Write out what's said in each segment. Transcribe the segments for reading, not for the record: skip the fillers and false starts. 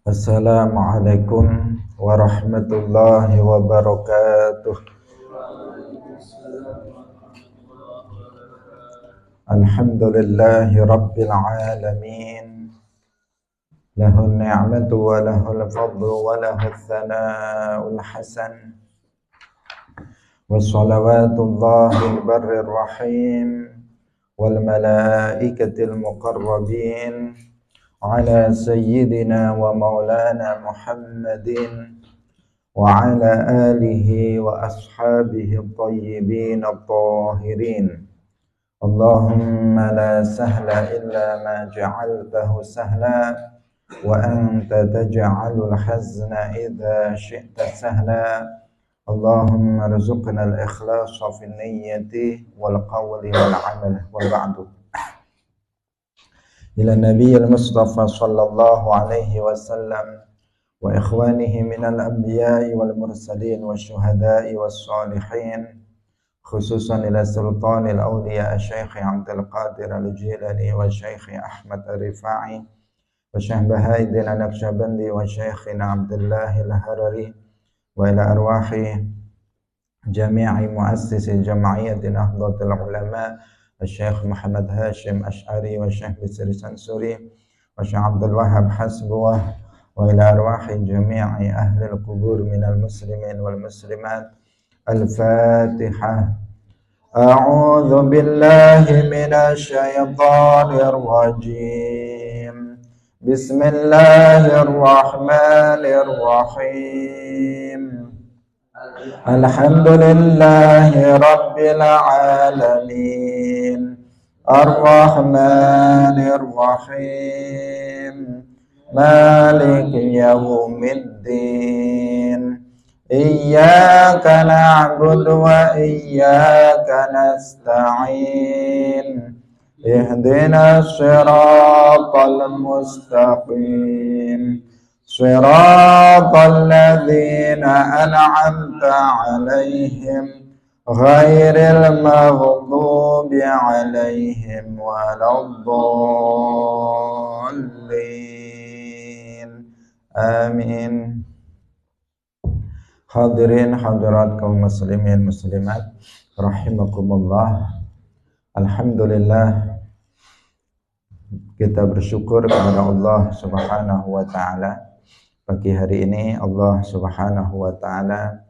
Assalamualaikum warahmatullahi wabarakatuh. Alhamdulillahi rabbil alamin. Lahun ni'matu wa lahul fadlu wa lahul thana'ul hasan. Wassalawatullahi barrir rahim wal malaikatil muqarrabin ala sayyidina wa maulana Muhammadin wa ala alihi wa ashabihi at-tayyibin at-tahirin. Allahumma la sahla illa ma ja'altahu sahla wa anta taj'alul hazna idza syi'ta sahla. Allahumma rzuqna al-ikhlasa fi niyyati wal qawli wal amal wa ba'du. Ila Nabiyil Mustafa sallallahu alaihi wasallam wa ikhwanihi minal anbiya'i wal mursalin wa syuhada'i was salihin, khususan ila sultanil awliya Syekh Abdul Qadir Al-Jilani wa Syekh Ahmad Ar-Rifa'i wa Syekh Baha'iddin An-Naqsyabandi wa Syekhina Abdullah Al-Harari wa ila arwahi jami'i muassisi jam'iyyati Nahdlatul Ulama Syekh Muhammad Hashim Ash'ari wa Syekh Bisri Sansuri wa Syekh Abdul Wahab Hasbuwah wa ila arwahi jami'i ahli al-qubur minal muslimin wal muslimat. Al-Fatihah. A'udzu billahi minasy syaithanir rajim. Bismillahirrahmanirrahim. Alhamdulillahi rabbil alamin. Ar-Rahmanir Rahim. Maliki yaumiddin. Iyyaka na'budu wa iyyaka nasta'in. Ihdinas siratal mustaqim. Siratal ladzina an'amta 'alaihim ghairil maghdubi 'alaihim waladdallin. Amin. Hadirin hadirat kaum muslimin muslimat rahimakumullah. Alhamdulillah, kita bersyukur kepada Allah Subhanahu wa taala. Pagi hari ini Allah Subhanahu wa taala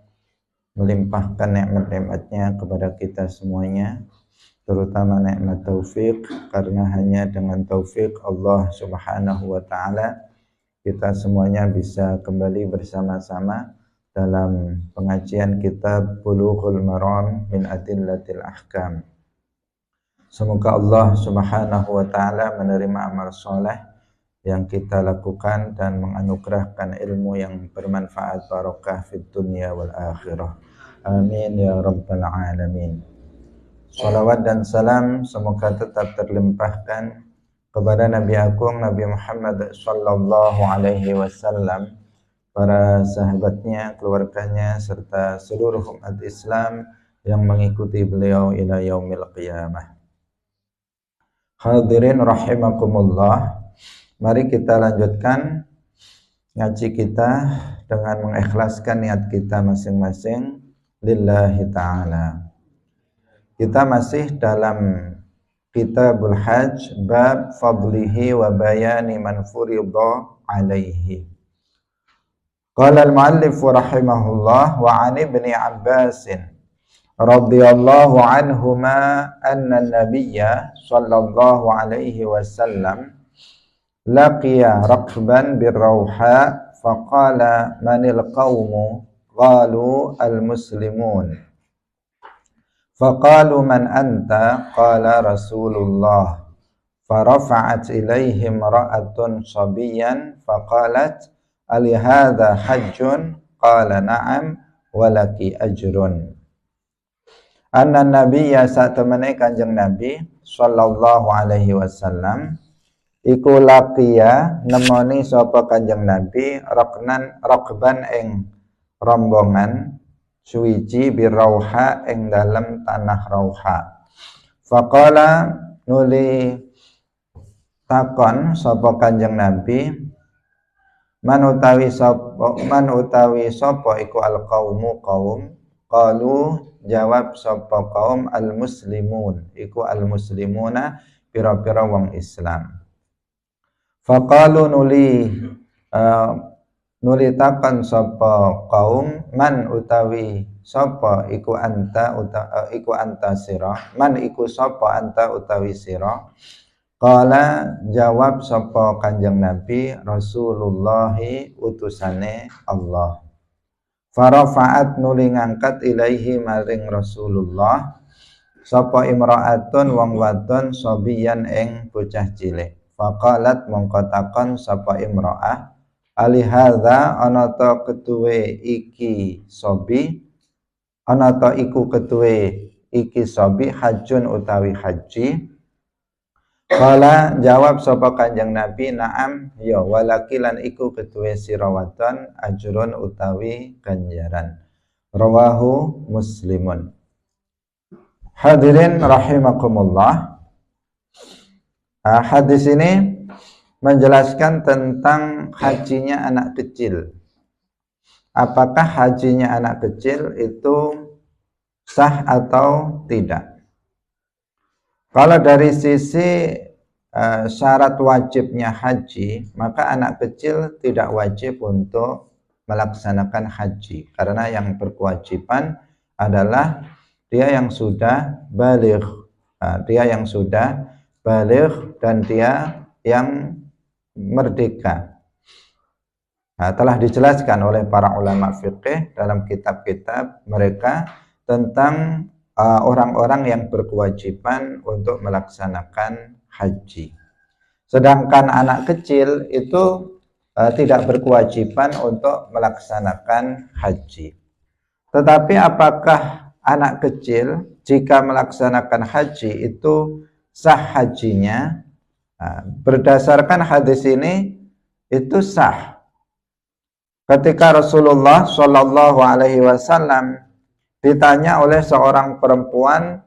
melimpahkan nikmat-nikmatnya kepada kita semuanya, terutama nikmat taufik, karena hanya dengan taufik Allah Subhanahu wa taala kita semuanya bisa kembali bersama-sama dalam pengajian kitab Bulughul Maram min Adillatil Ahkam. Semoga Allah Subhanahu wa taala menerima amal soleh yang kita lakukan dan menganugerahkan ilmu yang bermanfaat barokah fid dunya wal akhirah. Amin ya rabbal alamin. Salawat dan salam semoga tetap terlimpahkan kepada Nabi Agung Nabi Muhammad sallallahu alaihi wasallam, para sahabatnya, keluarganya, serta seluruh umat Islam yang mengikuti beliau ila yaumil qiyamah. Hadirin rahimakumullah, mari kita lanjutkan ngaji kita dengan mengikhlaskan niat kita masing-masing lillahi ta'ala. Kita masih dalam Kitabul Hajj, bab fadlihi wa bayani man furidha alaihi. Qala al-muallif rahimahullah wa 'an ibni Abbas radhiyallahu anhuma anna an-nabiyya sallallahu alaihi wasallam laqiya rakban bir-rawha faqala manil qawmu qalu al-muslimun faqalu man anta qala rasulullah farafa'at ilaihim ra'atun sabiyyan faqalat ali hadha hajjun qala na'am walaki ajrun. Anna nabiyya satemene Kanjeng Nabi sallallahu alaihi wasallam iku laqiya nemoni sapa Kanjeng Nabi rakban ing rombongan suwiji birauha ing dalem tanah Rauha. Faqala nuli takon sapa Kanjeng Nabi, man utawi sapa iku al-qaumu qaum. Qalu jawab sapa kaum al-muslimun iku al-muslimuna pira-pira wong Islam. Faqalu nulitakan sapa kaum man utawi sapa iku anta sira, man iku sapa anta utawi sira. Qala jawab sapa Kanjeng Nabi, Rasulullahi utusane Allah. Farafa'at nuli ngangkat ilaihi maring Rasulullah sapa imra'atun wong wadon sobiyan ing bocah cilik. Faqalat mongko takon sapa imra'ah, alihadza ana ta ketuwe iki sobi, ana ta iku ketuwe iki sobi hajjun utawi haji. Kala jawab sapa Kanjeng Nabi, na'am ya walakilan iku ketuwe sira wadon ajrun utawi ganjaran. Rawahu Muslimun. Hadirin rahimakumullah. Hadis ini menjelaskan tentang hajinya anak kecil. Apakah hajinya anak kecil itu sah atau tidak? Kalau dari sisi syarat wajibnya haji, maka anak kecil tidak wajib untuk melaksanakan haji, karena yang berkewajiban adalah dia yang sudah baligh, dan dia yang merdeka. Telah dijelaskan oleh para ulama fikih dalam kitab-kitab mereka tentang orang-orang yang berkewajiban untuk melaksanakan haji. Sedangkan anak kecil itu tidak berkewajiban untuk melaksanakan haji. Tetapi apakah anak kecil jika melaksanakan haji itu sah hajinya? Berdasarkan hadis ini itu sah. Ketika Rasulullah Shallallahu Alaihi Wasallam ditanya oleh seorang perempuan,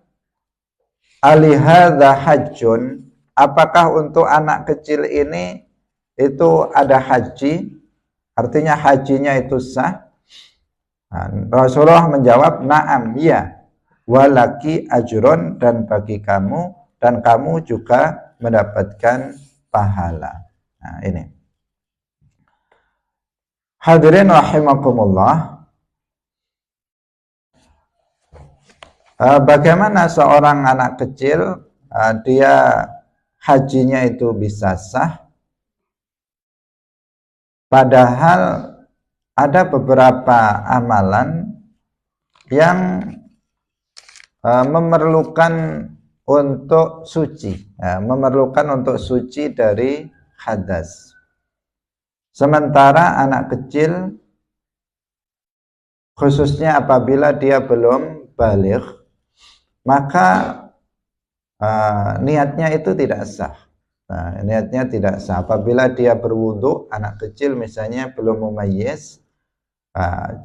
alihadza hajjun, apakah untuk anak kecil ini itu ada haji, artinya hajinya itu sah? Rasulullah menjawab, na'am, ya, walaki ajrun, dan bagi kamu, dan kamu juga mendapatkan pahala. Ini. Hadirin rahimakumullah. Bagaimana seorang anak kecil dia hajinya itu bisa sah, padahal ada beberapa amalan yang memerlukan untuk suci, dari hadas. Sementara anak kecil, khususnya apabila dia belum baligh, maka niatnya itu tidak sah. Niatnya tidak sah. Apabila dia berwudu, anak kecil misalnya belum mumayyiz,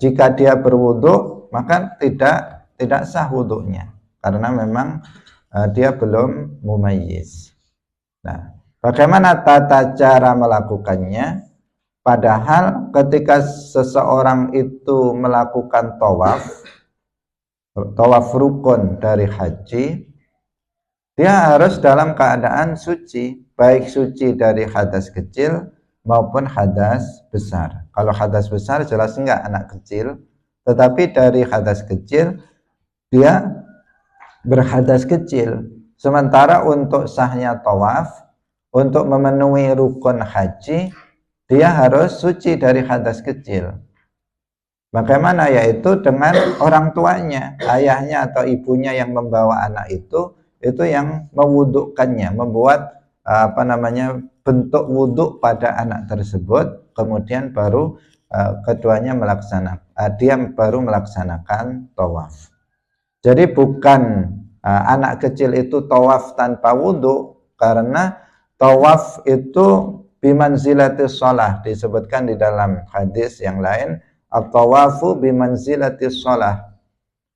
jika dia berwudu maka tidak sah wudunya, karena memang dia belum mumayyiz. Nah, bagaimana tata cara melakukannya? Padahal ketika seseorang itu melakukan tawaf rukun dari haji, dia harus dalam keadaan suci, baik suci dari hadas kecil maupun hadas besar. Kalau hadas besar jelas enggak anak kecil, tetapi dari hadas kecil dia berhadas kecil. Sementara untuk sahnya tawaf, untuk memenuhi rukun haji, dia harus suci dari hadas kecil. Bagaimana? Yaitu dengan orang tuanya, ayahnya atau ibunya yang membawa anak itu yang mewudukkannya, membuat bentuk wuduk pada anak tersebut, kemudian baru keduanya dia baru melaksanakan tawaf. Jadi bukan anak kecil itu tawaf tanpa wuduk, karena tawaf itu bimanzilatis shalah, disebutkan di dalam hadis yang lain, at-tawafu bimanzilatis shalah.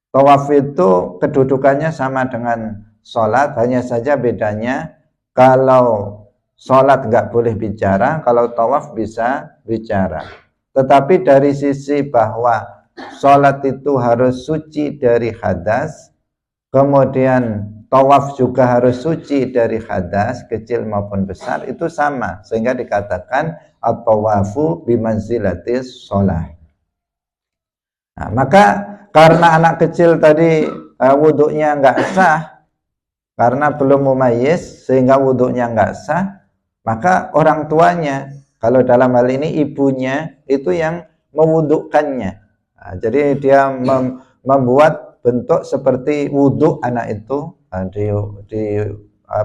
Tawaf itu kedudukannya sama dengan sholat, hanya saja bedanya kalau sholat nggak boleh bicara, kalau tawaf bisa bicara. Tetapi dari sisi bahwa sholat itu harus suci dari hadas, kemudian tawaf juga harus suci dari hadas kecil maupun besar, itu sama, sehingga dikatakan at-tawafu bimanzilatis sholah. Nah, maka karena anak kecil tadi wudhunya nggak sah, karena belum mumayyiz sehingga wudhunya nggak sah, maka orang tuanya, kalau dalam hal ini ibunya, itu yang mewudhukannya. Nah, jadi dia membuat bentuk seperti wudhu anak itu,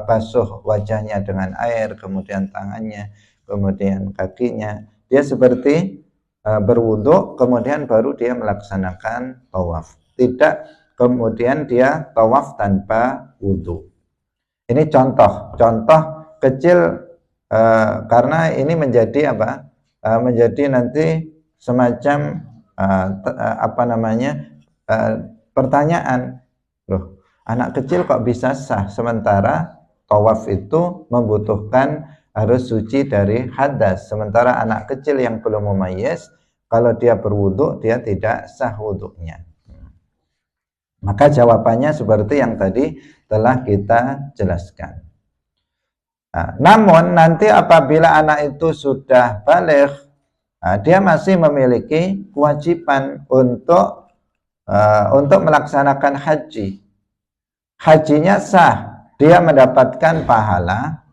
basuh wajahnya dengan air, kemudian tangannya, kemudian kakinya. Dia seperti berwudhu, kemudian baru dia melaksanakan tawaf. Tidak kemudian dia tawaf tanpa wudhu. Ini contoh kecil, karena ini menjadi apa? Menjadi nanti semacam pertanyaan. Loh, anak kecil kok bisa sah, sementara tawaf itu membutuhkan harus suci dari hadas, sementara anak kecil yang belum mumayyiz, kalau dia berwudhu dia tidak sah wudhunya. Maka jawabannya seperti yang tadi telah kita jelaskan. Nah, namun nanti apabila anak itu sudah baligh, dia masih memiliki kewajiban untuk melaksanakan haji. Hajinya sah, dia mendapatkan pahala,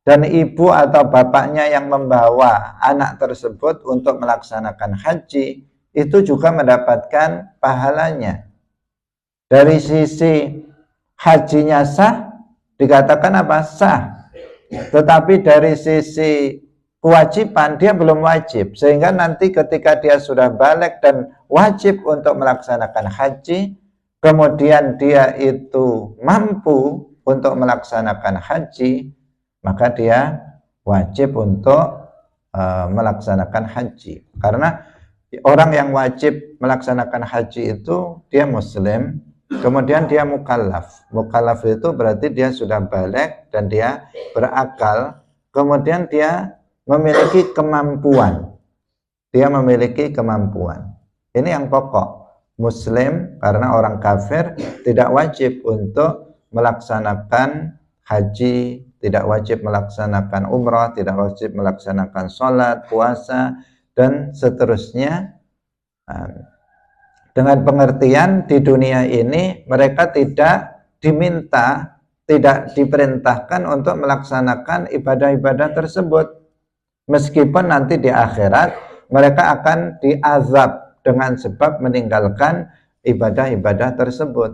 dan ibu atau bapaknya yang membawa anak tersebut untuk melaksanakan haji itu juga mendapatkan pahalanya. Dari sisi hajinya sah, dikatakan apa? Sah. Tetapi dari sisi kewajiban dia belum wajib, sehingga nanti ketika dia sudah balik dan wajib untuk melaksanakan haji, kemudian dia itu mampu untuk melaksanakan haji, maka dia wajib untuk melaksanakan haji. Karena orang yang wajib melaksanakan haji itu dia muslim, kemudian dia mukallaf. Mukallaf itu berarti dia sudah balik dan dia berakal, kemudian dia memiliki kemampuan. Dia memiliki kemampuan. Ini yang pokok. Muslim, karena orang kafir tidak wajib untuk melaksanakan haji, tidak wajib melaksanakan umrah, tidak wajib melaksanakan sholat, puasa, dan seterusnya. Dengan pengertian di dunia ini mereka tidak diminta, tidak diperintahkan untuk melaksanakan ibadah-ibadah tersebut. Meskipun nanti di akhirat mereka akan diazab dengan sebab meninggalkan ibadah-ibadah tersebut.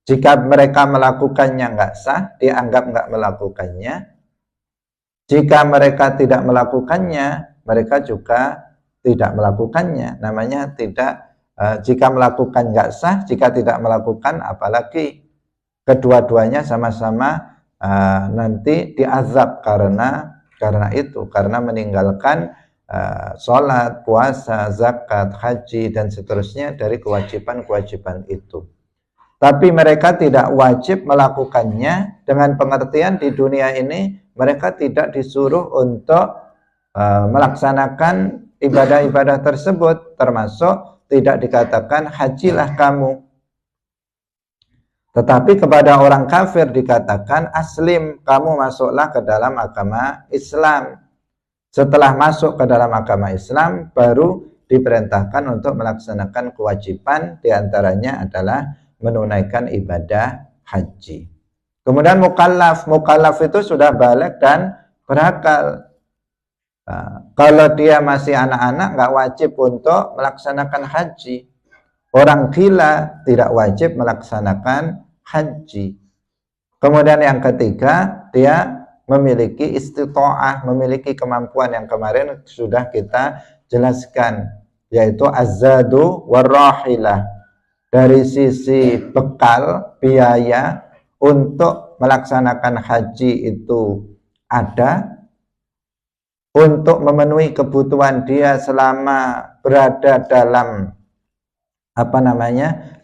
Jika mereka melakukannya nggak sah, dianggap nggak melakukannya. Jika mereka tidak melakukannya, mereka juga tidak melakukannya. Namanya tidak. Jika melakukan nggak sah, jika tidak melakukan apalagi. Kedua-duanya sama-sama nanti diazab karena itu, karena meninggalkan sholat, puasa, zakat, haji, dan seterusnya dari kewajiban-kewajiban itu. Tapi mereka tidak wajib melakukannya, dengan pengertian di dunia ini mereka tidak disuruh untuk melaksanakan ibadah-ibadah tersebut, termasuk tidak dikatakan hajilah kamu. Tetapi kepada orang kafir dikatakan aslim, kamu masuklah ke dalam agama Islam. Setelah masuk ke dalam agama Islam, baru diperintahkan untuk melaksanakan kewajiban, diantaranya adalah menunaikan ibadah haji. Kemudian mukallaf itu sudah balik dan berakal. Kalau dia masih anak-anak nggak wajib untuk melaksanakan haji. Orang gila tidak wajib melaksanakan haji. Kemudian yang ketiga, dia memiliki istita'ah, memiliki kemampuan yang kemarin sudah kita jelaskan, yaitu az-zadu war-rahilah. Dari sisi bekal, biaya untuk melaksanakan haji itu ada, untuk memenuhi kebutuhan dia selama berada dalam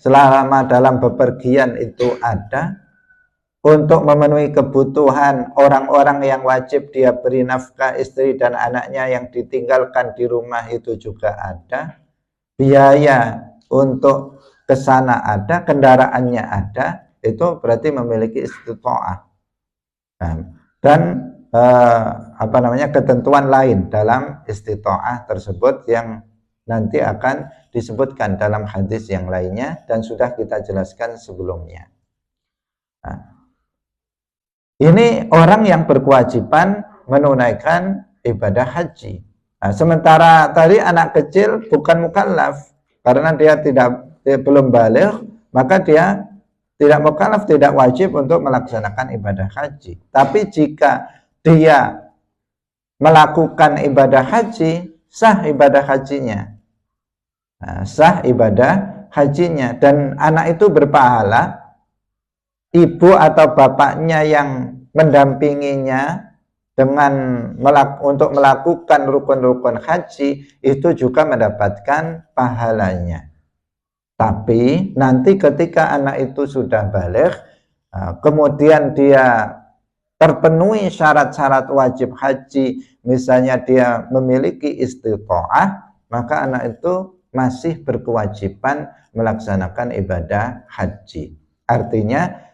selama dalam bepergian itu ada, untuk memenuhi kebutuhan orang-orang yang wajib dia beri nafkah, istri dan anaknya yang ditinggalkan di rumah itu juga ada, biaya untuk ke sana ada, kendaraannya ada, itu berarti memiliki istita'ah. Dan ketentuan lain dalam istita'ah tersebut yang nanti akan disebutkan dalam hadis yang lainnya dan sudah kita jelaskan sebelumnya. Ini orang yang berkewajiban menunaikan ibadah haji. Sementara tadi anak kecil bukan mukallaf karena dia belum baligh, maka dia tidak mukallaf, tidak wajib untuk melaksanakan ibadah haji. Tapi jika dia melakukan ibadah haji, sah ibadah hajinya. Sah ibadah hajinya dan anak itu berpahala. Ibu atau bapaknya yang mendampinginya untuk melakukan rukun-rukun haji itu juga mendapatkan pahalanya. Tapi nanti ketika anak itu sudah baligh, kemudian dia terpenuhi syarat-syarat wajib haji, misalnya dia memiliki istita'ah, maka anak itu masih berkewajiban melaksanakan ibadah haji. Artinya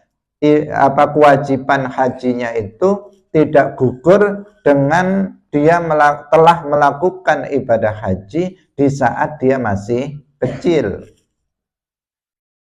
kewajiban hajinya itu tidak gugur dengan dia telah melakukan ibadah haji di saat dia masih kecil.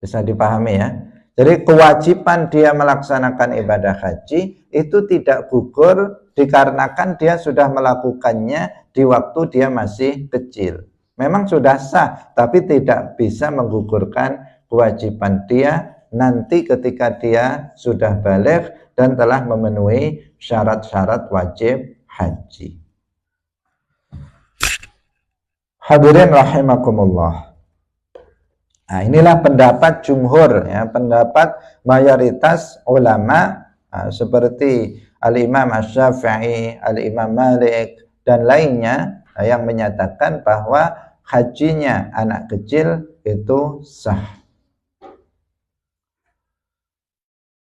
Bisa dipahami ya? Jadi kewajiban dia melaksanakan ibadah haji itu tidak gugur dikarenakan dia sudah melakukannya di waktu dia masih kecil. Memang sudah sah, tapi tidak bisa menggugurkan kewajiban dia nanti ketika dia sudah baligh dan telah memenuhi syarat-syarat wajib haji. Hadirin rahimakumullah. Nah, inilah pendapat jumhur ya, pendapat mayoritas ulama seperti Al-Imam Asy-Syafi'i, Al-Imam Malik dan lainnya yang menyatakan bahwa hajinya anak kecil itu sah.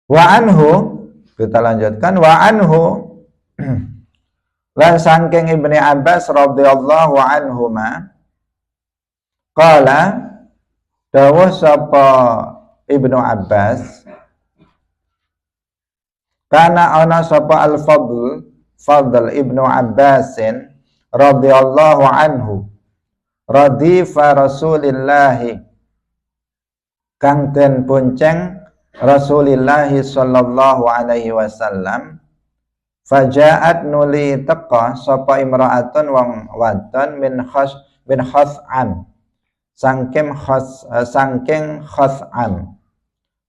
Wa anhu, kita lanjutkan, wa anhu lan saking Ibnu Abbas radhiyallahu anhuma qala dawuh sapa Ibnu Abbas kana ana sapa Fadl Ibnu Abbasin radhiyallahu anhu radifa Rasulillahi kang den bonceng Rasulullah sallallahu alaihi wasallam faja'at nuli teka sapa imra'atun wong wadon min Khas'am saking Khas'am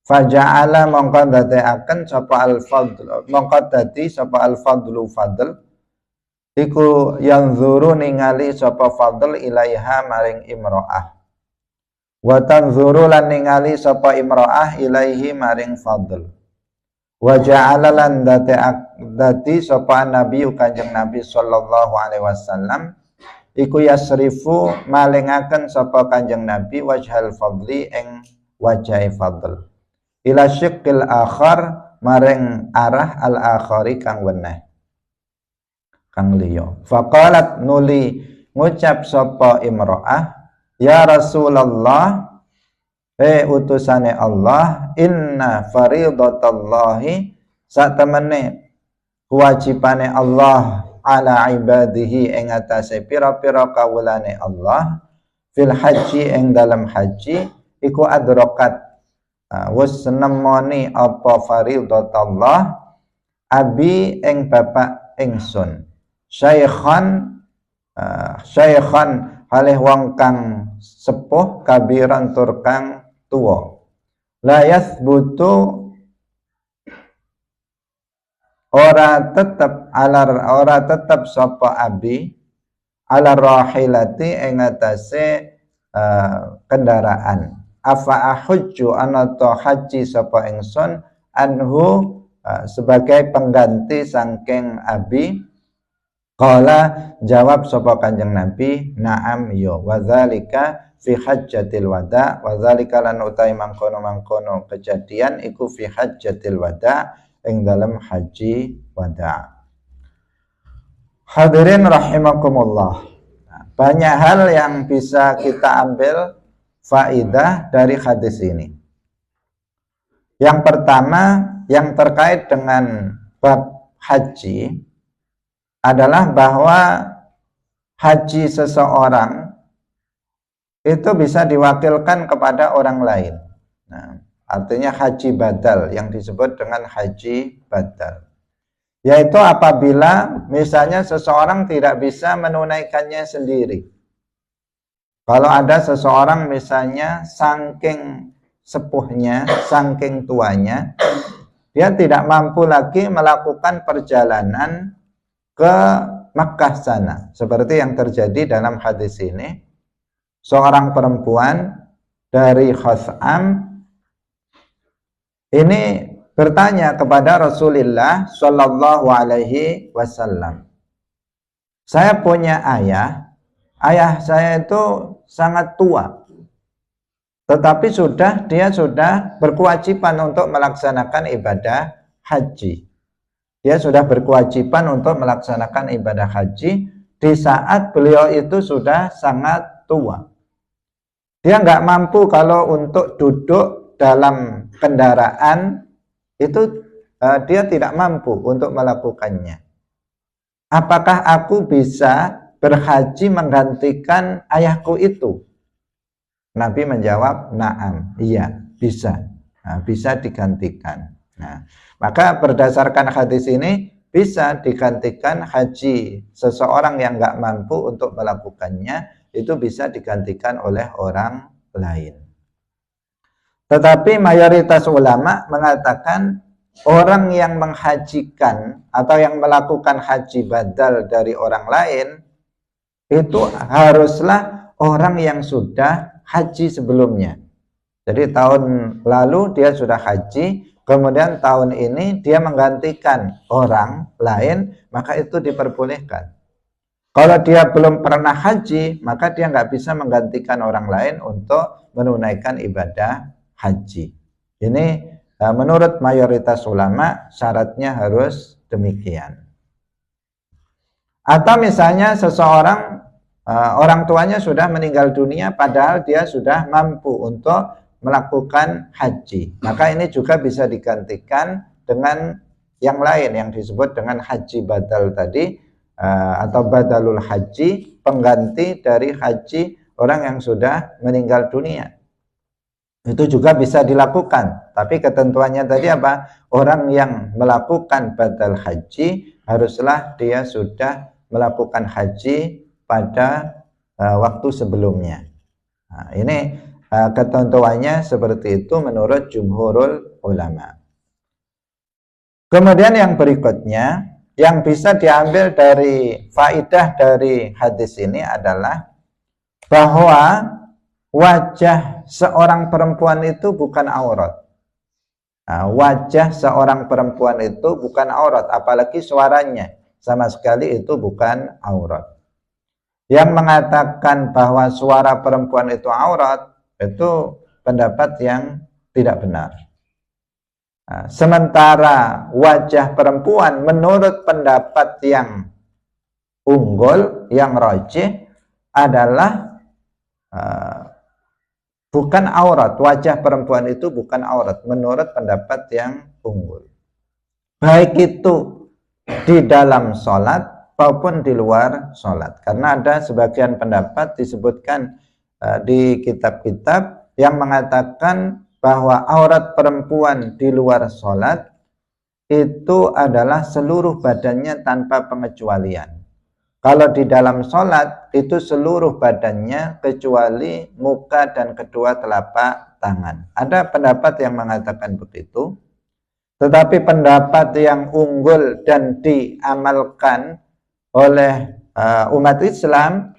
faja'ala mongko dadekaken sapa al-Fadlu Fadl iku yanzuru ningali sapa Fadl ilaiha maring imra'ah wa tanzuru lan ningali sapa imra'ah ilaihi maring Fadl wa ja'ala lan dadi sapa nabi Kanjeng Nabi sallallahu alaihi wasallam iku yasrifu malingaken sapa Kanjeng Nabi wajhal Fadli ing wajahe Fadl ila syiqqil akhar maring arah al-akhari kang weneh kang liya faqalat nuli ngucap sapa imra'ah ya Rasulullah, utusane Allah, inna faridatallahi satemene kewajibane Allah ala ibadihi ing atase pira-pira kawulane Allah fil haji ing dalam haji iku adrakat wis nemoni apa faridatallah abi ing bapak ingsun syaikhan halih wong kang sepuh kabiran tur kang tuwa la yathbutu ora tetep sapa abi ala rahilati ing atase kendaraan afa ahujju anata haji sapa ingsun anhu sebagai pengganti saking abi. Qala jawab sapa Kanjeng Nabi, na'am yo wa dzalika fi hajjatil wada wa dzalika lan utai mangkono kejadian iku fi hajjatil wada ing dalam haji wada'. Hadirin rahimakumullah. Banyak hal yang bisa kita ambil faidah dari hadis ini. Yang pertama yang terkait dengan bab haji adalah bahwa haji seseorang itu bisa diwakilkan kepada orang lain. Nah, artinya haji badal yang disebut dengan haji badal. Yaitu apabila misalnya seseorang tidak bisa menunaikannya sendiri. Kalau ada seseorang misalnya saking sepuhnya, saking tuanya, dia tidak mampu lagi melakukan perjalanan ke Makkah sana. Seperti yang terjadi dalam hadis ini. Seorang perempuan dari Khas'am ini bertanya kepada Rasulullah Shallallahu Alaihi Wasallam, saya punya ayah saya itu sangat tua, tetapi dia sudah berkewajiban untuk melaksanakan ibadah haji. Dia sudah berkewajiban untuk melaksanakan ibadah haji di saat beliau itu sudah sangat tua. Dia nggak mampu kalau untuk duduk dalam kendaraan itu dia tidak mampu untuk melakukannya. Apakah aku bisa berhaji menggantikan ayahku itu? Nabi menjawab, na'am, iya, bisa. Nah, bisa digantikan. Nah, maka berdasarkan hadis ini bisa digantikan haji seseorang yang nggak mampu untuk melakukannya, itu bisa digantikan oleh orang lain. Tetapi mayoritas ulama mengatakan orang yang menghajikan atau yang melakukan haji badal dari orang lain itu haruslah orang yang sudah haji sebelumnya. Jadi tahun lalu dia sudah haji, kemudian tahun ini dia menggantikan orang lain, maka itu diperbolehkan. Kalau dia belum pernah haji, maka dia nggak bisa menggantikan orang lain untuk menunaikan ibadah haji. Ini menurut mayoritas ulama syaratnya harus demikian. Atau misalnya seseorang orang tuanya sudah meninggal dunia padahal dia sudah mampu untuk melakukan haji, maka ini juga bisa digantikan dengan yang lain yang disebut dengan haji badal tadi, atau badalul haji, pengganti dari haji orang yang sudah meninggal dunia. Itu juga bisa dilakukan, tapi ketentuannya tadi apa? Orang yang melakukan badal haji haruslah dia sudah melakukan haji pada waktu sebelumnya. Nah, ini ketentuannya seperti itu menurut jumhurul ulama. Kemudian yang berikutnya yang bisa diambil dari faidah dari hadis ini adalah bahwa wajah seorang perempuan itu bukan aurat. Nah, wajah seorang perempuan itu bukan aurat, apalagi suaranya sama sekali itu bukan aurat. Yang mengatakan bahwa suara perempuan itu aurat, itu pendapat yang tidak benar. Nah, sementara wajah perempuan menurut pendapat yang unggul, yang rajih adalah bukan aurat. Wajah perempuan itu bukan aurat menurut pendapat yang unggul. Baik itu di dalam sholat maupun di luar sholat. Karena ada sebagian pendapat disebutkan di kitab-kitab yang mengatakan bahwa aurat perempuan di luar sholat itu adalah seluruh badannya tanpa pengecualian. Kalau di dalam sholat itu seluruh badannya kecuali muka dan kedua telapak tangan. Ada pendapat yang mengatakan begitu. Tetapi pendapat yang unggul dan diamalkan oleh umat Islam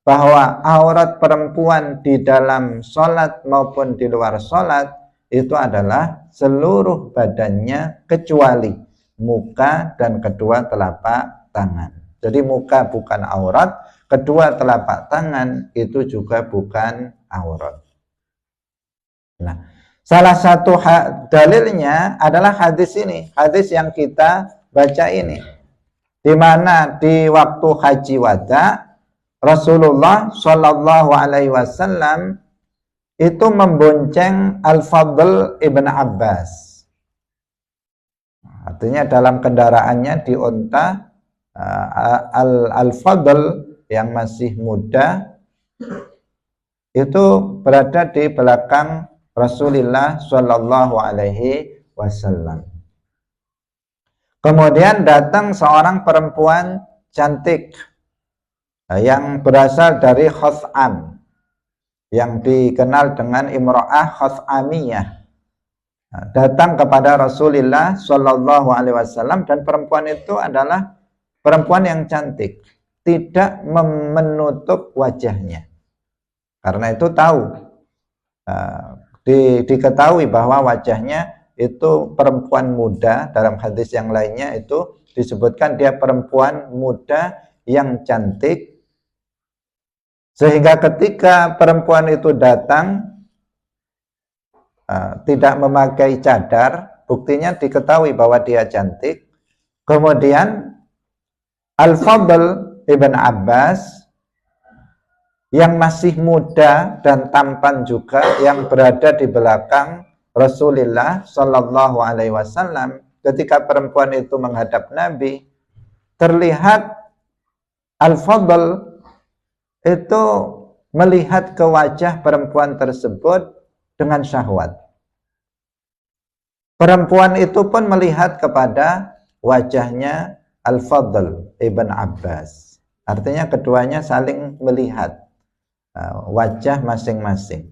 bahwa aurat perempuan di dalam sholat maupun di luar sholat itu adalah seluruh badannya kecuali muka dan kedua telapak tangan. Jadi muka bukan aurat, kedua telapak tangan itu juga bukan aurat. Nah, Salah satu dalilnya adalah hadis ini, hadis yang kita baca ini, di mana di waktu haji wada Rasulullah Shallallahu Alaihi Wasallam itu membonceng Al-Fadl ibn Abbas. Artinya dalam kendaraannya di unta, Al-Fadl yang masih muda itu berada di belakang Rasulullah Shallallahu Alaihi Wasallam. Kemudian datang seorang perempuan cantik yang berasal dari Khutham, yang dikenal dengan Imra'ah Khuthamiyah, datang kepada Rasulullah Shallallahu Alaihi Wasallam, dan perempuan itu adalah perempuan yang cantik, tidak menutup wajahnya, karena itu tahu. Diketahui bahwa wajahnya itu perempuan muda. Dalam hadis yang lainnya itu disebutkan dia perempuan muda yang cantik, sehingga ketika perempuan itu datang tidak memakai cadar, buktinya diketahui bahwa dia cantik. Kemudian Al-Fadl ibn Abbas yang masih muda dan tampan juga, yang berada di belakang Rasulullah Shallallahu Alaihi Wasallam, ketika perempuan itu menghadap Nabi, terlihat Al-Fadl itu melihat ke wajah perempuan tersebut dengan syahwat. Perempuan itu pun melihat kepada wajahnya Al-Fadl ibn Abbas. Artinya keduanya saling melihat wajah masing-masing.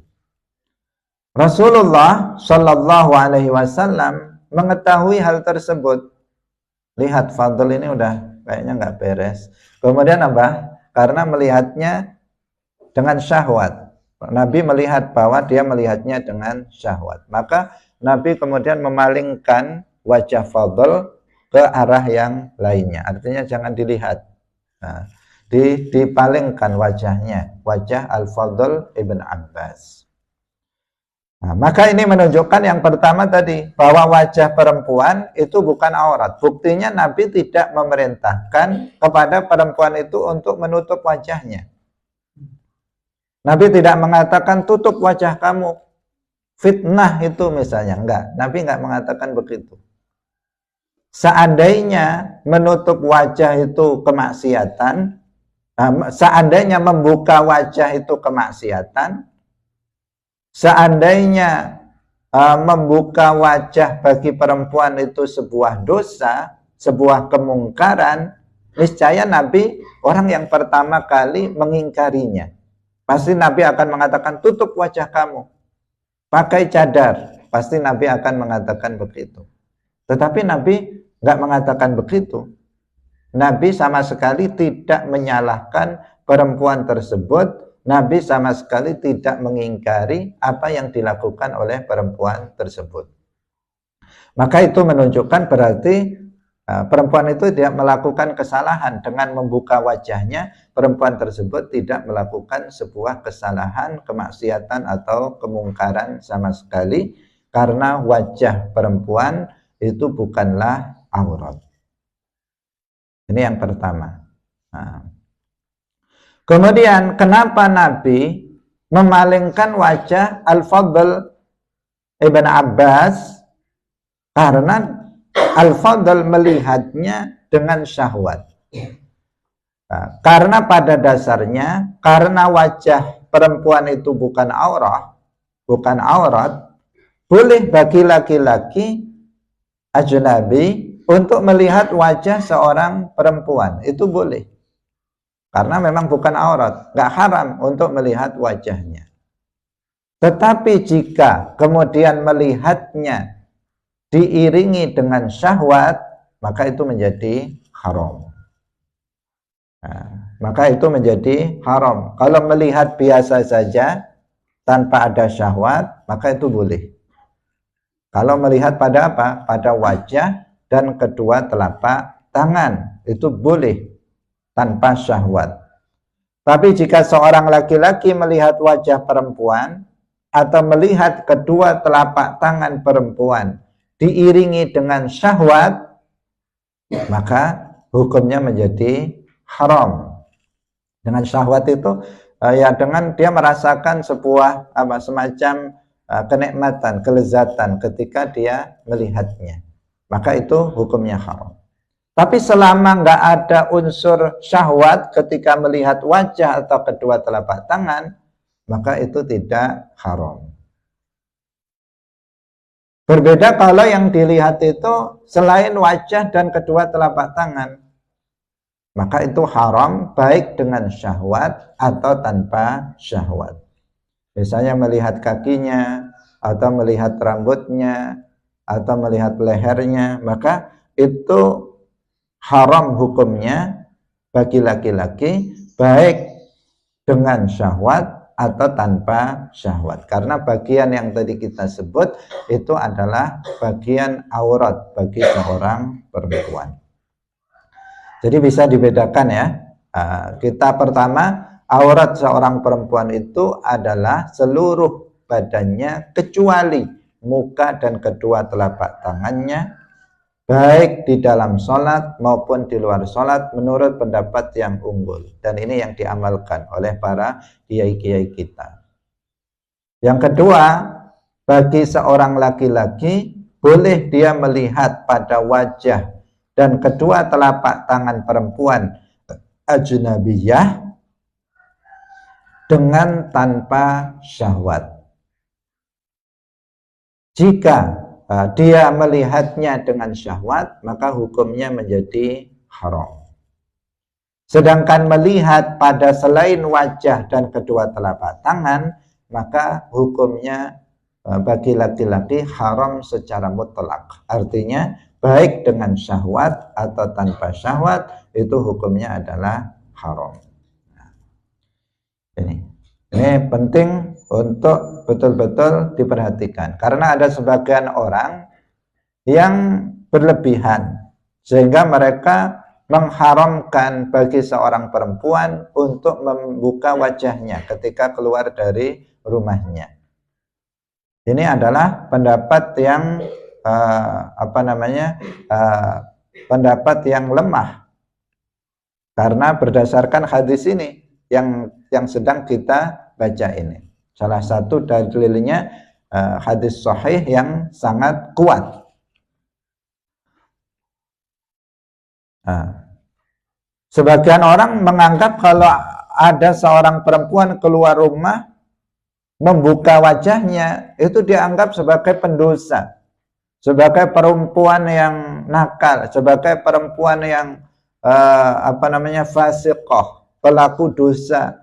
Rasulullah Shallallahu Alaihi Wasallam mengetahui hal tersebut. Lihat, Fadl ini udah kayaknya nggak beres. Kemudian apa? Karena melihatnya dengan syahwat. Nabi melihat bahwa dia melihatnya dengan syahwat. Maka Nabi kemudian memalingkan wajah Fadl ke arah yang lainnya. Artinya jangan dilihat. Dipalingkan wajahnya, wajah Al-Fadl ibn Abbas. Maka ini menunjukkan yang pertama tadi, bahwa wajah perempuan itu bukan aurat. Buktinya Nabi tidak memerintahkan kepada perempuan itu untuk menutup wajahnya. Nabi tidak mengatakan tutup wajah kamu, fitnah itu misalnya. Enggak, Nabi enggak mengatakan begitu. Seandainya menutup wajah itu kemaksiatan, seandainya membuka wajah itu kemaksiatan, seandainya membuka wajah bagi perempuan itu sebuah dosa, sebuah kemungkaran, niscaya Nabi orang yang pertama kali mengingkarinya. Pasti Nabi akan mengatakan tutup wajah kamu, pakai cadar. Pasti Nabi akan mengatakan begitu. Tetapi Nabi nggak mengatakan begitu. Nabi sama sekali tidak menyalahkan perempuan tersebut. Nabi sama sekali tidak mengingkari apa yang dilakukan oleh perempuan tersebut. Maka itu menunjukkan berarti perempuan itu tidak melakukan kesalahan. Dengan membuka wajahnya, perempuan tersebut tidak melakukan sebuah kesalahan, kemaksiatan atau kemungkaran sama sekali, karena wajah perempuan itu bukanlah aurat. Ini yang pertama. Kemudian kenapa Nabi memalingkan wajah Al-Fadl ibn Abbas? Karena Al-Fadl melihatnya dengan syahwat. Karena pada dasarnya, karena wajah perempuan itu bukan aurat, boleh bagi laki-laki ajnabi untuk melihat wajah seorang perempuan, itu boleh. Karena memang bukan aurat, nggak haram untuk melihat wajahnya. Tetapi jika kemudian melihatnya diiringi dengan syahwat, maka itu menjadi haram. Maka itu menjadi haram. Kalau melihat biasa saja tanpa ada syahwat, maka itu boleh. Kalau melihat pada apa? Pada wajah dan kedua telapak tangan, itu boleh tanpa syahwat. Tapi jika seorang laki-laki melihat wajah perempuan atau melihat kedua telapak tangan perempuan diiringi dengan syahwat, maka hukumnya menjadi haram. Dengan syahwat itu ya dengan dia merasakan sebuah semacam kenikmatan, kelezatan ketika dia melihatnya, maka itu hukumnya haram. Tapi selama nggak ada unsur syahwat ketika melihat wajah atau kedua telapak tangan, maka itu tidak haram. Berbeda kalau yang dilihat itu selain wajah dan kedua telapak tangan, maka itu haram baik dengan syahwat atau tanpa syahwat. Misalnya melihat kakinya, atau melihat rambutnya, atau melihat lehernya, maka itu haram hukumnya bagi laki-laki baik dengan syahwat atau tanpa syahwat, karena bagian yang tadi kita sebut itu adalah bagian aurat bagi seorang perempuan. Jadi bisa dibedakan ya. Kita pertama, aurat seorang perempuan itu adalah seluruh badannya kecuali muka dan kedua telapak tangannya, baik di dalam sholat maupun di luar sholat menurut pendapat yang unggul. Dan ini yang diamalkan oleh para kiai-kiai kita. Yang kedua, bagi seorang laki-laki boleh dia melihat pada wajah dan kedua telapak tangan perempuan ajnabiyah dengan tanpa syahwat. Jika dia melihatnya dengan syahwat, maka hukumnya menjadi haram. Sedangkan melihat pada selain wajah dan kedua telapak tangan, maka hukumnya bagi laki-laki haram secara mutlak. Artinya baik dengan syahwat atau tanpa syahwat, itu hukumnya adalah haram. Ini penting untuk betul-betul diperhatikan, karena ada sebagian orang yang berlebihan sehingga mereka mengharamkan bagi seorang perempuan untuk membuka wajahnya ketika keluar dari rumahnya. Ini adalah pendapat yang pendapat yang lemah, karena berdasarkan hadis ini yang sedang kita baca ini. Salah satu dalilnya hadis sahih yang sangat kuat. Sebagian orang menganggap kalau ada seorang perempuan keluar rumah membuka wajahnya, itu dianggap sebagai pendosa, sebagai perempuan yang nakal, sebagai perempuan yang fasiqah, pelaku dosa.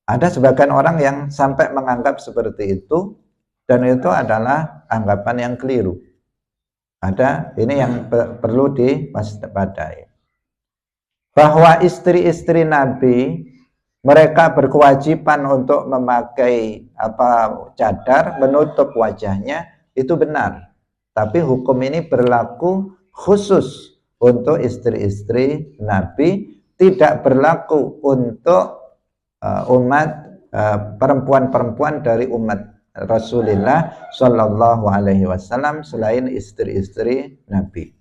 Ada sebagian orang yang sampai menganggap seperti itu, dan itu adalah anggapan yang keliru. Ini yang perlu diwaspadai. Bahwa istri-istri Nabi, mereka berkewajiban untuk memakai cadar menutup wajahnya, itu benar. Tapi hukum ini berlaku khusus untuk istri-istri Nabi, tidak berlaku untuk umat perempuan-perempuan dari umat Rasulullah Shallallahu Alaihi Wasallam selain istri-istri Nabi.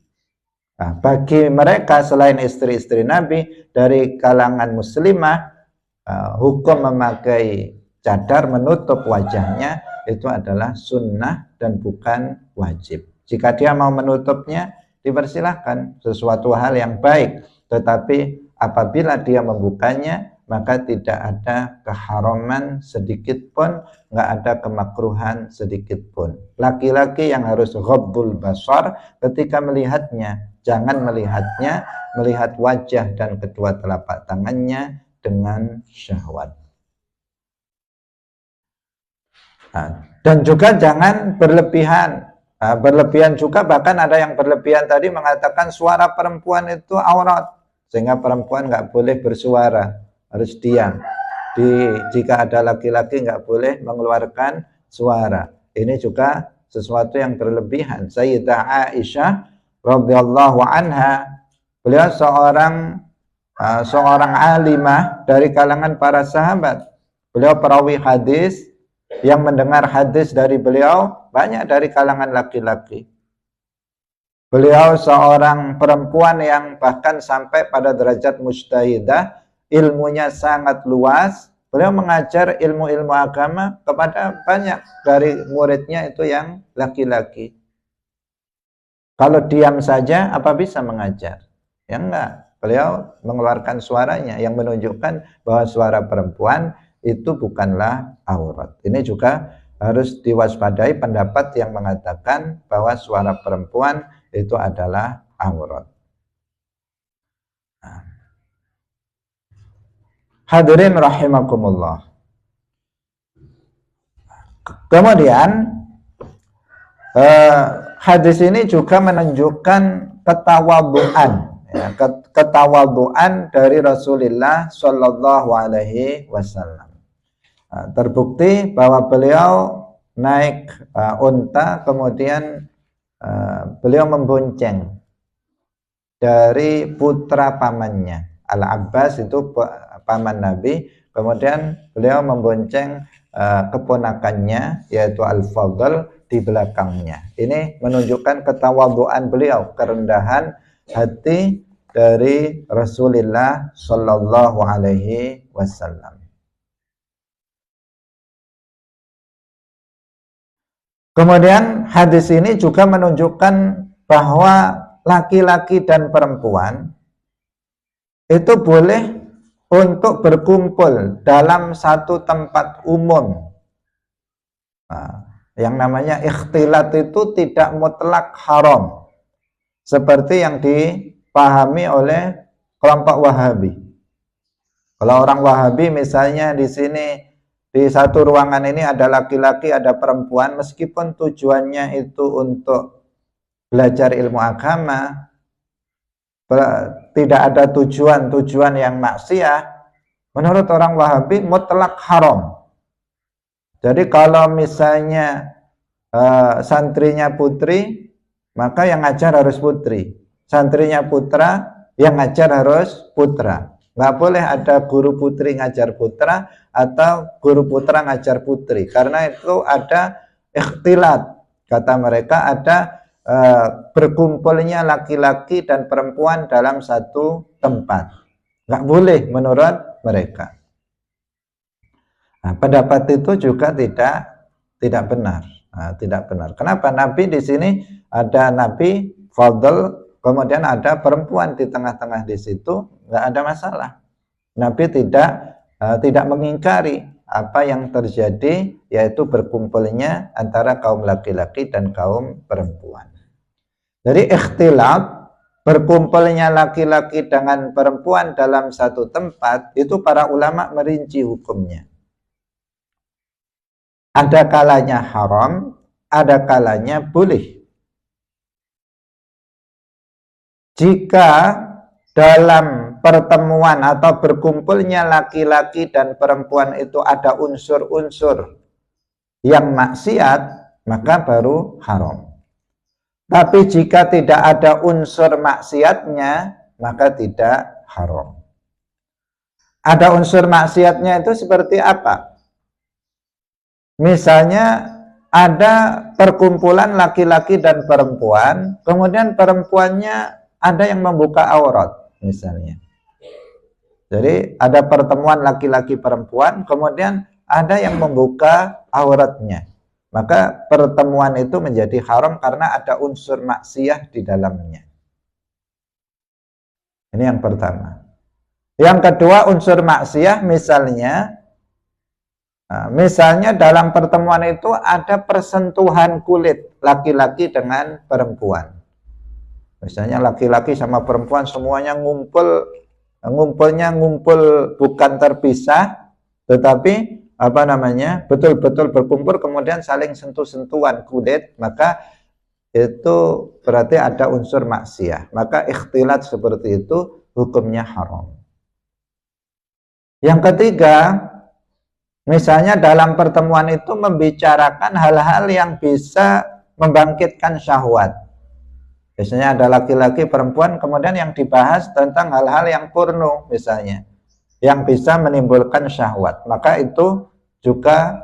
Bagi mereka selain istri-istri Nabi dari kalangan muslimah, hukum memakai cadar menutup wajahnya itu adalah sunnah dan bukan wajib. Jika dia mau menutupnya, dipersilahkan, sesuatu hal yang baik. Tetapi apabila dia membukanya, maka tidak ada keharaman sedikit pun, nggak ada kemakruhan sedikit pun. Laki-laki yang harus ghaddul basar ketika melihatnya, jangan melihat wajah dan kedua telapak tangannya dengan syahwat. Dan juga jangan berlebihan. Berlebihan juga, bahkan ada yang berlebihan tadi mengatakan suara perempuan itu aurat, sehingga perempuan nggak boleh bersuara, harus diam. Jika ada laki-laki nggak boleh mengeluarkan suara. Ini juga sesuatu yang berlebihan. Sayyidah Aisyah radhiyallahu anha, beliau seorang alimah dari kalangan para sahabat. Beliau perawi hadis Yang mendengar hadis dari beliau banyak dari kalangan laki-laki. Beliau seorang perempuan yang bahkan sampai pada derajat mujtahidah, ilmunya sangat luas. Beliau mengajar ilmu-ilmu agama kepada banyak dari muridnya itu yang laki-laki. Kalau diam saja, apa bisa mengajar? Ya enggak. Beliau mengeluarkan suaranya yang menunjukkan bahwa suara perempuan itu bukanlah aurat. Ini juga harus diwaspadai pendapat yang mengatakan bahwa suara perempuan itu adalah aurat. Hadirin rahimakumullah. Kemudian hadis ini juga menunjukkan ketawadhuan, ya, ketawadhuan dari Rasulullah Shallallahu Alaihi Wasallam. Terbukti bahwa beliau naik unta, kemudian beliau membonceng dari putra pamannya. Al-Abbas itu paman Nabi, kemudian beliau membonceng keponakannya yaitu Al-Fadl di belakangnya. Ini menunjukkan ketawadhuan beliau, kerendahan hati dari Rasulullah Shallallahu Alaihi Wasallam. Kemudian hadis ini juga menunjukkan bahwa laki-laki dan perempuan itu boleh untuk berkumpul dalam satu tempat umum. Yang namanya ikhtilat itu tidak mutlak haram, seperti yang dipahami oleh kelompok Wahabi. Kalau orang Wahabi misalnya di sini di satu ruangan ini ada laki-laki, ada perempuan, meskipun tujuannya itu untuk belajar ilmu agama, tidak ada tujuan yang maksiat, menurut orang Wahabi mutlak haram. Jadi kalau misalnya santrinya putri, maka yang ngajar harus putri. Santrinya putra, yang ngajar harus putra. Nggak boleh ada guru putri ngajar putra atau guru putra ngajar putri, karena itu ada ikhtilat. Kata mereka ada berkumpulnya laki-laki dan perempuan dalam satu tempat. Nggak boleh menurut mereka. Nah, pendapat itu juga tidak benar. Nah, tidak benar. Kenapa? Nabi di sini ada Nabi Fadl, kemudian ada perempuan di tengah-tengah di situ, nggak ada masalah. Nabi tidak mengingkari apa yang terjadi, yaitu berkumpulnya antara kaum laki-laki dan kaum perempuan. Jadi ikhtilat, berkumpulnya laki-laki dengan perempuan dalam satu tempat, itu para ulama merinci hukumnya. Ada kalanya haram, ada kalanya boleh. Jika dalam pertemuan atau berkumpulnya laki-laki dan perempuan itu ada unsur-unsur yang maksiat, maka baru haram. Tapi jika tidak ada unsur maksiatnya, maka tidak haram. Ada unsur maksiatnya itu seperti apa? Misalnya ada perkumpulan laki-laki dan perempuan, kemudian perempuannya ada yang membuka aurat misalnya. Jadi ada pertemuan laki-laki perempuan, kemudian ada yang membuka auratnya. Maka pertemuan itu menjadi haram karena ada unsur maksiat di dalamnya. Ini yang pertama. Yang kedua, unsur maksiat misalnya dalam pertemuan itu ada persentuhan kulit laki-laki dengan perempuan. Misalnya laki-laki sama perempuan semuanya ngumpulnya bukan terpisah, tetapi betul-betul berkumpul, kemudian saling sentuh-sentuhan kulit, maka itu berarti ada unsur maksiat. Maka ikhtilat seperti itu hukumnya haram. Yang ketiga, misalnya dalam pertemuan itu membicarakan hal-hal yang bisa membangkitkan syahwat. Biasanya ada laki-laki perempuan, kemudian yang dibahas tentang hal-hal yang porno misalnya, yang bisa menimbulkan syahwat. Maka itu juga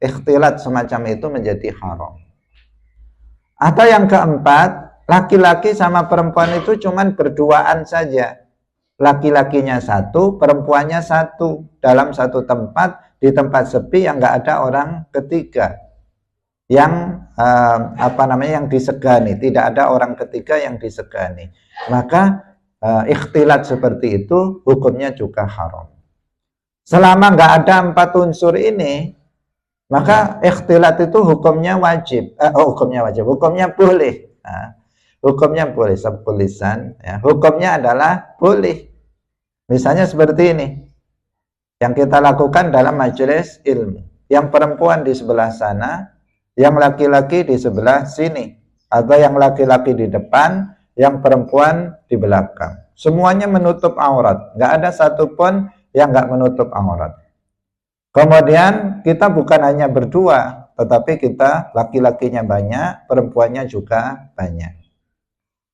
ikhtilat semacam itu menjadi haram. Atau yang keempat, laki-laki sama perempuan itu cuman berduaan saja. Laki-lakinya satu, perempuannya satu, dalam satu tempat, di tempat sepi yang nggak ada orang ketiga yang yang disegani, tidak ada orang ketiga yang disegani. Maka ikhtilat seperti itu hukumnya juga haram. Selama nggak ada 4 unsur ini, maka ikhtilat itu hukumnya wajib. Hukumnya boleh. Hukumnya boleh, sabqul lisan. Ya. Hukumnya adalah boleh. Misalnya seperti ini, yang kita lakukan dalam majelis ilmu. Yang perempuan di sebelah sana, yang laki-laki di sebelah sini. Atau yang laki-laki di depan, yang perempuan di belakang. Semuanya menutup aurat. Nggak ada satupun yang nggak menutup aurat. Kemudian kita bukan hanya berdua, tetapi kita laki-lakinya banyak, perempuannya juga banyak.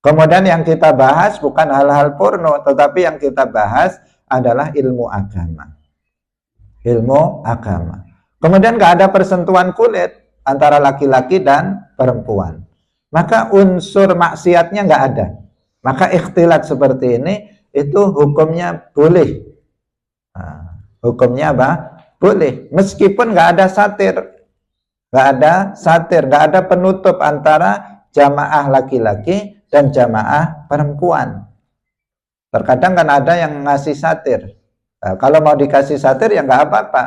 Kemudian yang kita bahas bukan hal-hal porno, tetapi yang kita bahas adalah ilmu agama. Ilmu agama. Kemudian nggak ada persentuhan kulit antara laki-laki dan perempuan. Maka unsur maksiatnya nggak ada. Maka ikhtilat seperti ini itu hukumnya boleh. Hukumnya apa? Boleh. Meskipun nggak ada satir, nggak ada penutup antara jamaah laki-laki dan jamaah perempuan. Terkadang kan ada yang ngasih satir. Kalau mau dikasih satir ya nggak apa-apa.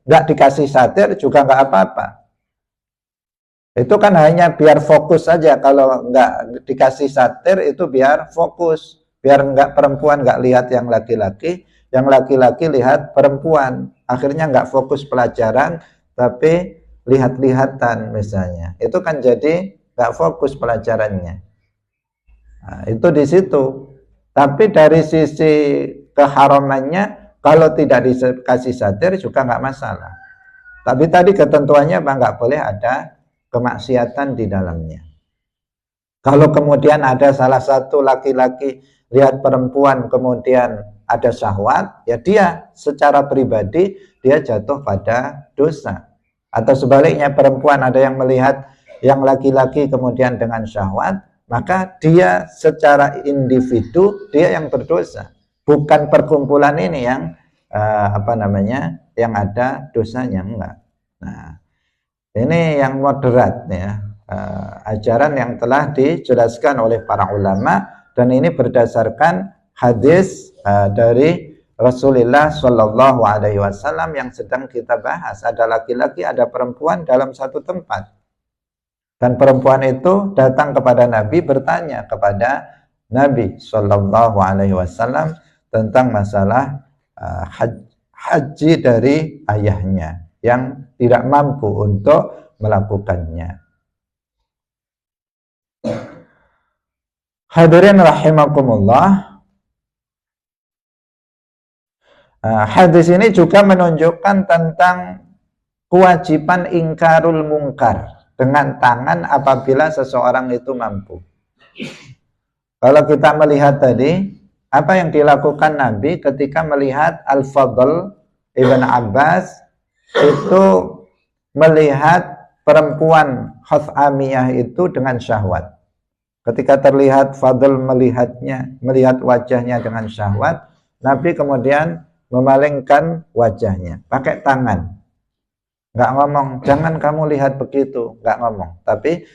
Nggak dikasih satir juga nggak apa-apa. Itu kan hanya biar fokus saja. Kalau nggak dikasih satir itu biar fokus. Biar nggak perempuan nggak lihat yang laki-laki, yang laki-laki lihat perempuan. Akhirnya nggak fokus pelajaran, tapi lihat-lihatan misalnya. Itu kan jadi nggak fokus pelajarannya. Nah, itu di situ. Tapi dari sisi keharamannya, kalau tidak dikasih satir juga nggak masalah. Tapi tadi ketentuannya nggak boleh ada kemaksiatan di dalamnya. Kalau kemudian ada salah satu laki-laki lihat perempuan kemudian ada syahwat, ya dia secara pribadi dia jatuh pada dosa. Atau sebaliknya perempuan ada yang melihat yang laki-laki kemudian dengan syahwat, maka dia secara individu dia yang berdosa, bukan perkumpulan ini yang yang ada dosanya, enggak. Nah, ini yang moderat ya, ajaran yang telah dijelaskan oleh para ulama, dan ini berdasarkan hadis dari Rasulullah Shallallahu Alaihi Wasallam yang sedang kita bahas. Ada laki-laki, ada perempuan dalam satu tempat. Dan perempuan itu datang kepada Nabi, bertanya kepada Nabi Shallallahu Alaihi Wasallam tentang masalah haji dari ayahnya yang tidak mampu untuk melakukannya. Hadirin rahimakumullah, hadis ini juga menunjukkan tentang kewajiban ingkarul mungkar dengan tangan apabila seseorang itu mampu. Kalau kita melihat tadi, apa yang dilakukan Nabi ketika melihat Al-Fadl Ibn Abbas itu melihat perempuan Khuthamiyah itu dengan syahwat. Ketika terlihat Fadl melihat wajahnya dengan syahwat, Nabi kemudian memalingkan wajahnya, pakai tangan. Nggak ngomong, jangan kamu lihat begitu, nggak ngomong. Tapi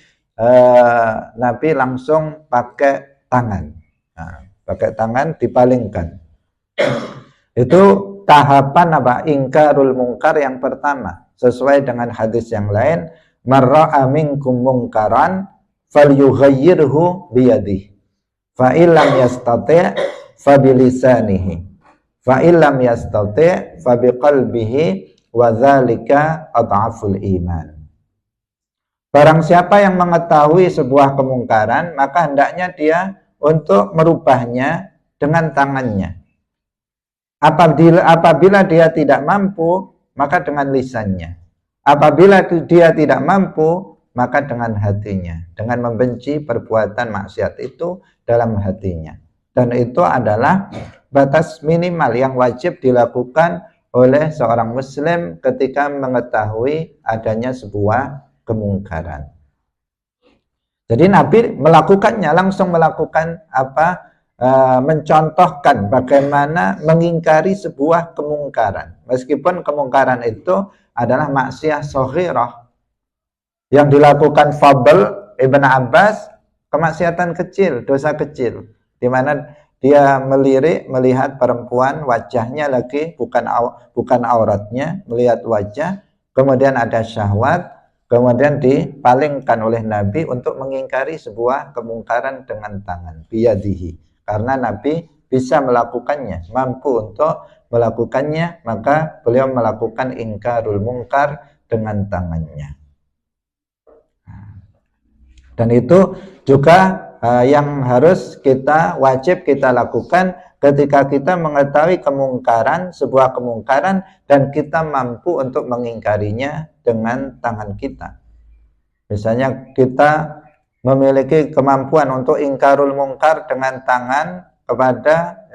Nabi langsung pakai tangan. Nah, pakai tangan dipalingkan. Itu tahapan ingkarul mungkar yang pertama, sesuai dengan hadis yang lain, marra'a minkum mungkaran falyughayyirhu biyadihi fa illam yastati' fa bilisanihi fa illam yastati' fa biqalbihi wa dzalika adhaful iman. Barang siapa yang mengetahui sebuah kemungkaran, maka hendaknya dia untuk merubahnya dengan tangannya. Apabila dia tidak mampu, maka dengan lisannya. Apabila dia tidak mampu, maka dengan hatinya, dengan membenci perbuatan maksiat itu dalam hatinya. Dan itu adalah batas minimal yang wajib dilakukan oleh seorang muslim ketika mengetahui adanya sebuah kemungkaran. Jadi Nabi melakukannya, langsung melakukan mencontohkan bagaimana mengingkari sebuah kemungkaran. Meskipun kemungkaran itu adalah maksiat shaghirah yang dilakukan Fadl Ibn Abbas, kemaksiatan kecil, dosa kecil, di mana dia melihat perempuan, wajahnya lagi bukan auratnya, melihat wajah, kemudian ada syahwat, kemudian dipalingkan oleh Nabi untuk mengingkari sebuah kemungkaran dengan tangan, biyadihi. Karena Nabi bisa melakukannya, mampu untuk melakukannya, maka beliau melakukan ingkarul mungkar dengan tangannya. Dan itu juga yang harus wajib kita lakukan ketika kita mengetahui kemungkaran, sebuah kemungkaran, dan kita mampu untuk mengingkarinya dengan tangan kita. Misalnya kita memiliki kemampuan untuk ingkarul mungkar dengan tangan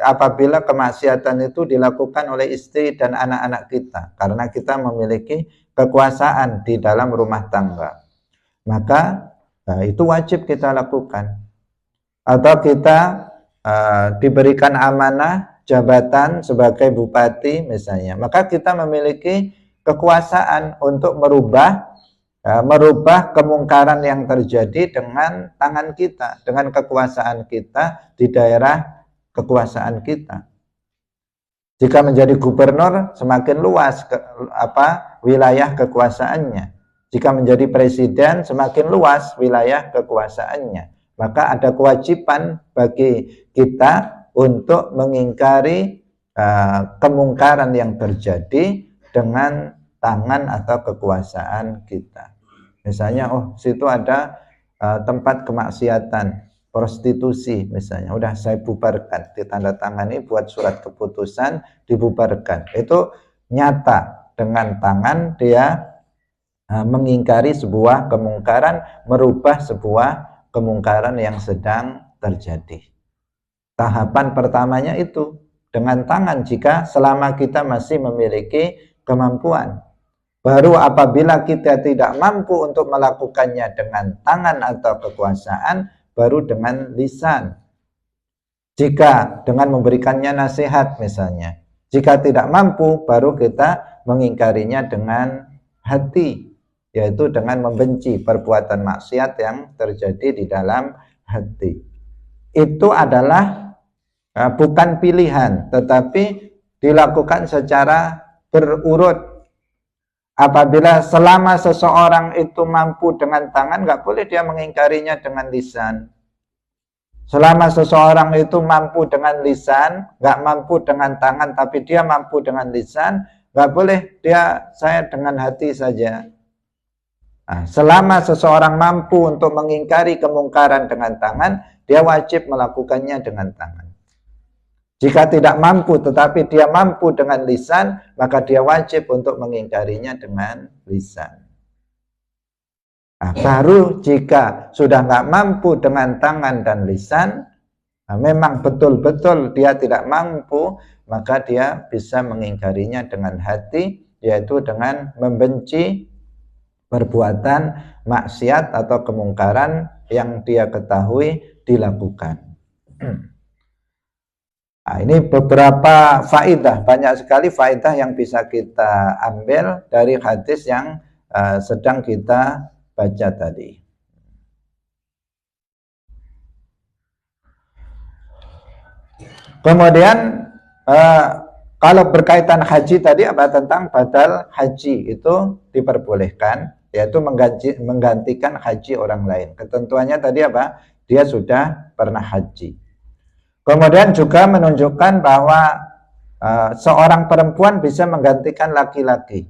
apabila kemaksiatan itu dilakukan oleh istri dan anak-anak kita, karena kita memiliki kekuasaan di dalam rumah tangga, maka itu wajib kita lakukan. Atau kita diberikan amanah jabatan sebagai bupati misalnya, maka kita memiliki kekuasaan untuk merubah kemungkaran yang terjadi dengan tangan kita, dengan kekuasaan kita di daerah kekuasaan kita. Jika menjadi gubernur, semakin luas wilayah kekuasaannya. Jika menjadi presiden, semakin luas wilayah kekuasaannya. Maka ada kewajiban bagi kita untuk mengingkari kemungkaran yang terjadi dengan tangan atau kekuasaan kita. Misalnya, situ ada tempat kemaksiatan, prostitusi misalnya, udah saya bubarkan, ditandatangani buat surat keputusan, dibubarkan. Itu nyata, dengan tangan dia mengingkari sebuah kemungkaran, merubah sebuah kemungkaran yang sedang terjadi. Tahapan pertamanya itu dengan tangan, jika selama kita masih memiliki kemampuan. Baru apabila kita tidak mampu untuk melakukannya dengan tangan atau kekuasaan, baru dengan lisan. Jika dengan memberikannya nasihat misalnya. Jika tidak mampu, baru kita mengingkarinya dengan hati, yaitu dengan membenci perbuatan maksiat yang terjadi di dalam hati. Itu adalah bukan pilihan, tetapi dilakukan secara berurut. Apabila selama seseorang itu mampu dengan tangan, nggak boleh dia mengingkarinya dengan lisan. Selama seseorang itu mampu dengan lisan, nggak mampu dengan tangan, tapi dia mampu dengan lisan, nggak boleh saya dengan hati saja. Nah, selama seseorang mampu untuk mengingkari kemungkaran dengan tangan, dia wajib melakukannya dengan tangan. Jika tidak mampu tetapi dia mampu dengan lisan, maka dia wajib untuk mengingkarinya dengan lisan. Nah, baru jika sudah nggak mampu dengan tangan dan lisan, memang betul-betul dia tidak mampu, maka dia bisa mengingkarinya dengan hati, yaitu dengan membenci perbuatan maksiat atau kemungkaran yang dia ketahui dilakukan. Nah, ini beberapa faedah, banyak sekali faedah yang bisa kita ambil dari hadis yang sedang kita baca tadi. Kemudian kalau berkaitan haji tadi, tentang badal haji itu diperbolehkan, yaitu menggantikan haji orang lain. Ketentuannya tadi dia sudah pernah haji. Kemudian juga menunjukkan bahwa seorang perempuan bisa menggantikan laki-laki.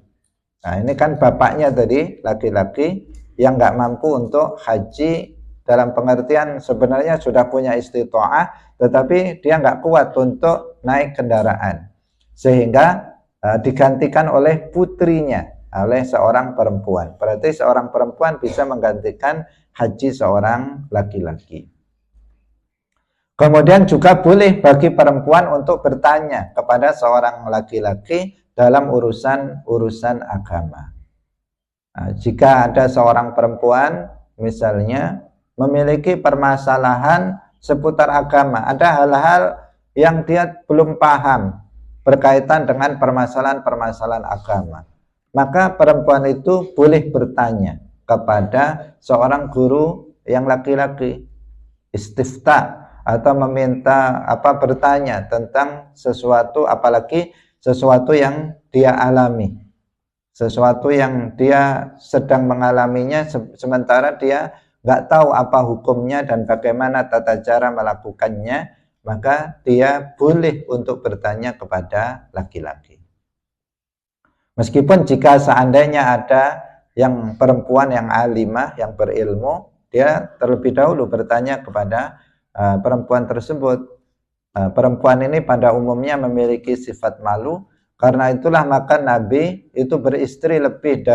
Nah, ini kan bapaknya tadi, laki-laki yang nggak mampu untuk haji, dalam pengertian sebenarnya sudah punya istita'ah, tetapi dia nggak kuat untuk naik kendaraan, sehingga digantikan oleh putrinya, oleh seorang perempuan. Berarti seorang perempuan bisa menggantikan haji seorang laki-laki. Kemudian juga boleh bagi perempuan untuk bertanya kepada seorang laki-laki dalam urusan agama. Nah, jika ada seorang perempuan misalnya memiliki permasalahan seputar agama, ada hal-hal yang dia belum paham berkaitan dengan permasalahan-permasalahan agama, maka perempuan itu boleh bertanya kepada seorang guru yang laki-laki, istifta, atau meminta bertanya tentang sesuatu, apalagi sesuatu yang dia alami, sesuatu yang dia sedang mengalaminya sementara dia nggak tahu apa hukumnya dan bagaimana tata cara melakukannya, maka dia boleh untuk bertanya kepada laki-laki. Meskipun jika seandainya ada yang perempuan yang alimah, yang berilmu, dia terlebih dahulu bertanya kepada perempuan tersebut. Perempuan ini pada umumnya memiliki sifat malu, karena itulah maka Nabi itu beristri lebih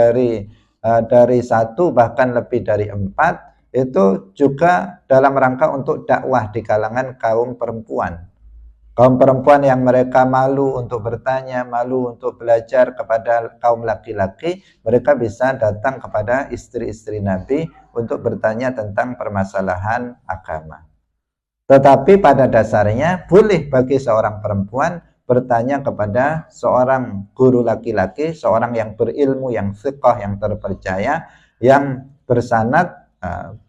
dari satu, bahkan lebih dari 4, itu juga dalam rangka untuk dakwah di kalangan kaum perempuan. Kaum perempuan yang mereka malu untuk bertanya, malu untuk belajar kepada kaum laki-laki, mereka bisa datang kepada istri-istri Nabi untuk bertanya tentang permasalahan agama. Tetapi pada dasarnya boleh bagi seorang perempuan bertanya kepada seorang guru laki-laki, seorang yang berilmu, yang thiqah, yang terpercaya, yang bersanad,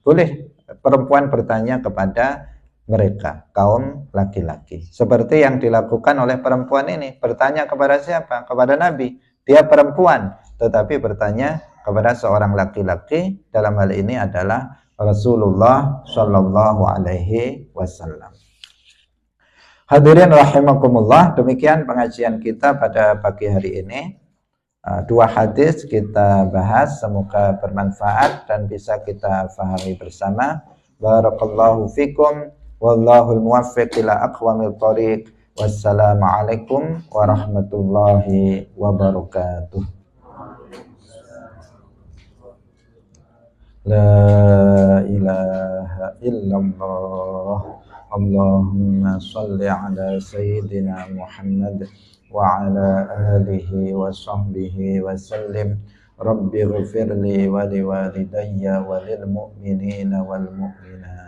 boleh perempuan bertanya kepada mereka, kaum laki-laki. Seperti yang dilakukan oleh perempuan ini, bertanya kepada siapa? Kepada Nabi. Dia perempuan, tetapi bertanya kepada seorang laki-laki, dalam hal ini adalah Rasulullah Shallallahu Alaihi Wasallam. Hadirin rahimakumullah, demikian pengajian kita pada pagi hari ini. 2 hadis kita bahas, semoga bermanfaat dan bisa kita fahami bersama. Barakallahu fikum, wallahul muwaffiq ila aqwamil thoriq. Wassalamualaikum warahmatullahi wabarakatuh. La ilaha illallah. Allahumma salli ala sayyidina Muhammad wa ala alihi wa sahbihi wa sallim. Rabbi ghfirli wa liwalidayya wa lil mu'minina wal mu'minat.